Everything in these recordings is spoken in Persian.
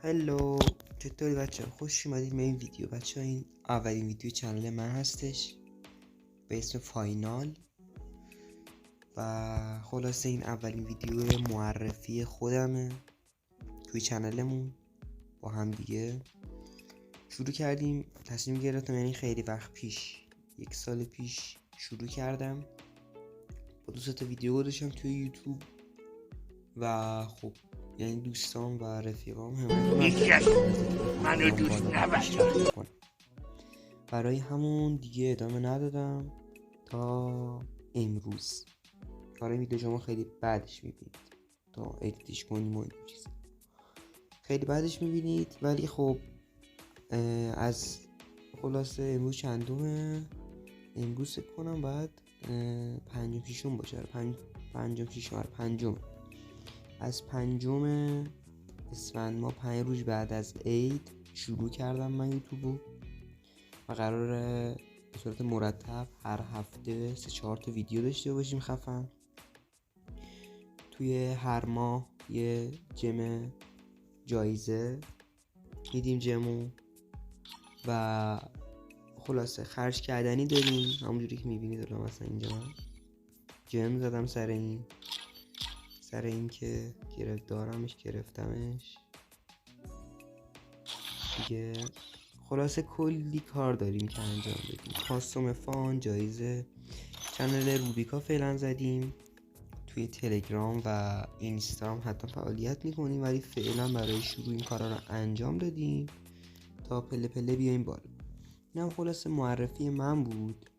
هلو، چطوری بچه ها؟ خوش اومدید به این ویدیو. بچه ها این اولین ویدیو چنل من هستش به اسم فاینال و خلاصه این اولین ویدیو معرفی خودمه توی چنلمون. با هم دیگه شروع کردیم، تصمیم گرفتم، یعنی خیلی وقت پیش، 1 سال پیش شروع کردم با 2 تا ویدیو گذاشتم توی یوتیوب و خب یعنی دوستان و رفیقام منو دوست نداشت. برای همون دیگه ادامه ندادم تا امروز. برای ویدیو شما خیلی بعدش میبینید تا ادیتش کنیم و این چیزا، خیلی بعدش میبینید. ولی خب از خلاصه امروز چندمه؟ امروز فکر کنم باید 5 پیشم باشه. 5 از 5 اسفند ما 5 روز بعد از عید شروع کردم من یوتیوبو و قراره به صورت مرتب هر هفته 3-4 تا ویدیو داشته باشیم خفن. توی هر ماه یه جم جایزه میدیم جمو و خلاصه خرج کردنی داریم، همونجوری که میبینید. الان مثلا اینجا من جم زدم سر این که گرفتمش دیگه. خلاصه کلی کار داریم که انجام بدیم. کاستوم فان، جایزه، چنل روبیکا فعلا زدیم. توی تلگرام و اینستاگرام حتی فعالیت میکنیم، ولی فعلا برای شروع این کارا رو انجام دادیم تا پله پله بیایم بالا. اینم خلاصه معرفی من بود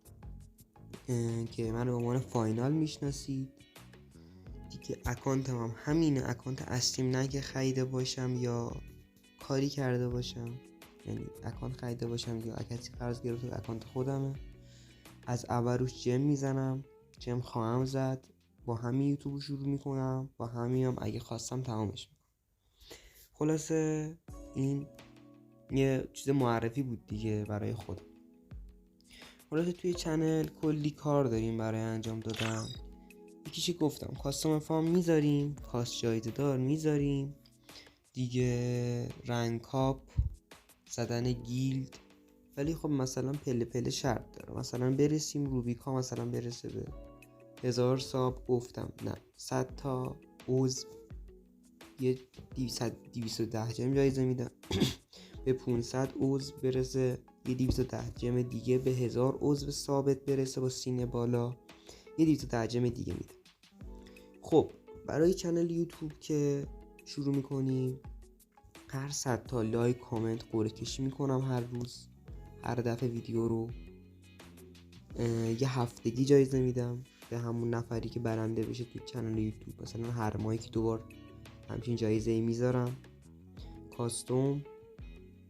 که من به عنوان فاینال میشناسید دیگه. اکانتم هم همینه، اکانت اصلیم، نه که خریده باشم یا کاری کرده باشم، یعنی اکانت خریده باشم یا کسی قرض گرفته، اکانت خودمه. از اول روش جم میزنم، جم خواهم زد، با همین یوتیوب شروع میکنم، با همین هم اگه خواستم تمامش میکنم. خلاصه این یه چیز معرفی بود دیگه برای خودم. خلاصه توی چنل کلی کار داریم برای انجام دادن. یکیشی گفتم کاستوم فام میذاریم، کاست جایزه دار میذاریم دیگه، رنگ کاپ، زدن گیلد. ولی خب مثلا پله پله شرط داره، مثلا برسیم روبیکا مثلا برسه به 1000 ساب، گفتم نه 100 تا عضو یه 210 جم جایزه میدم. به 500 عضو برسه یه 210 جم دیگه، به 1000 عضو ثابت برسه با سینه بالا یه 210 جم دیگه میدم. خب برای چنل یوتیوب که شروع میکنیم، هر 100 تا لایک کامنت قرعه کشی میکنم هر روز، هر دفعه ویدیو رو یه هفتگی جایزه میدم به همون نفری که برنده بشه توی چنل یوتیوب. مثلا هر ماهی که 2 بار همچین جایزه میذارم. کاستوم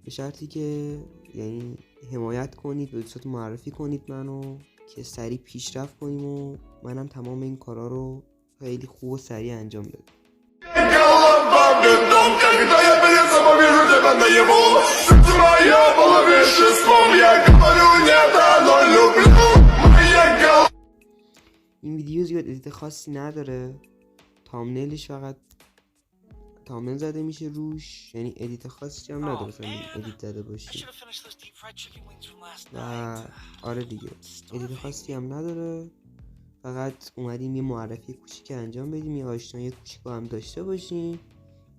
به شرطی که یعنی حمایت کنید، به دوستات معرفی کنید منو که سریع پیشرفت کنیم و منم تمام این کارا رو خیلی خوب و سریع انجام بدم. Когда я перед собой вижу тебя наяву, сердце мое было веществом. Я говорю нет, оно люблю. Моя голова. این ویدیو زیاد ادیت خاصی نداره، تامنیلش فقط تامنیل زده میشه روش، یعنی ادیت خاصی هم نداره مثلا ادیت زده باشی و آره دیگه ادیت خاصی هم نداره. فقط اومدیم یه معرفی کوچیک انجام بدیم، یه آشنایی کوچیک با هم داشته باشیم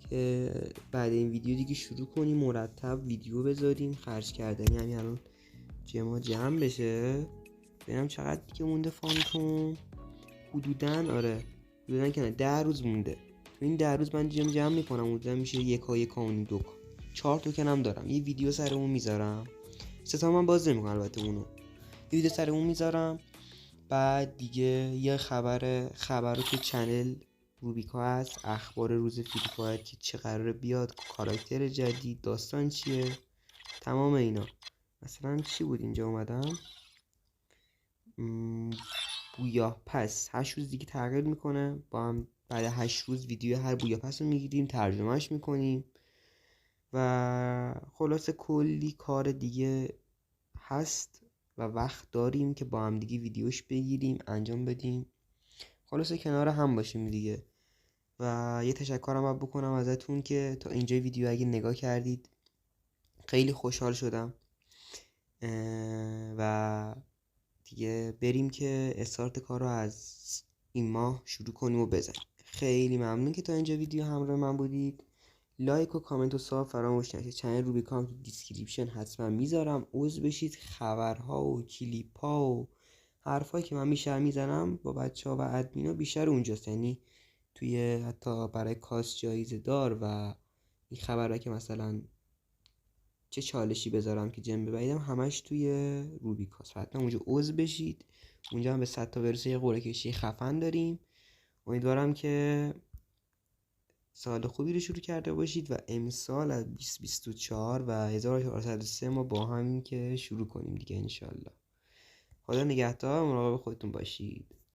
که بعد این ویدیو دیگه شروع کنیم مرتب ویدیو بذاریم. خرج کردنی همین الان جمع جمع بشه، ببینم چقدر دیگه مونده فانتوم. حدوداً که نه 10 روز مونده. تو این 10 روز من جمع میکنم، حدوداً میشه 1.2 4 توکن هم دارم. یه ویدیو سر اون میذارم، 3 تا من باز نمیکنم البته اونو، یه ویدیو سر اون میذارم. بعد دیگه یه خبر رو تو چنل روبیکا هست، اخبار روز فری فایر که چه قراره بیاد، کاراکتر جدید، داستان چیه، تمام اینا. مثلا چی بود اینجا اومدم، بویا پس 8 روز دیگه تغییر میکنه، با هم بعد 8 روز ویدیو هر بویا پس رو میگیریم، ترجمهش میکنیم و خلاصه کلی کار دیگه هست و وقت داریم که با هم دیگه ویدیوش بگیریم انجام بدیم. خلاصه کنار هم باشیم دیگه. و یه تشکرم باید بکنم ازتون که تا اینجا ویدیو اگه نگاه کردید، خیلی خوشحال شدم. و دیگه بریم که استارت کار رو از این ماه شروع کنیم و بزنیم. خیلی ممنون که تا اینجا ویدیو همراه من بودید. لایک و کامنت و ساب فراموش نکنید. چنل روبیکام تو دیسکریپشن حتما میذارم، عضو بشید. خبرها و کلیپ ها و حرفایی که من میزنم با بچه ها و ادمینا بیشتر اونجاست، یعنی توی حتی برای کاست جایزه دار و این خبرها که مثلا چه چالشی بذارم که جنبه بعیدم، همش توی روبیکاست. حتما اونجا عضو بشید. اونجا هم به 100 تا برسه یه قرعه کشی خفن داریم. امیدوارم که سال خوبی رو شروع کرده باشید و امسال از 2024 و 1403 ما با همین که شروع کنیم دیگه انشالله. خدا نگهدار، مراقب خودتون باشید.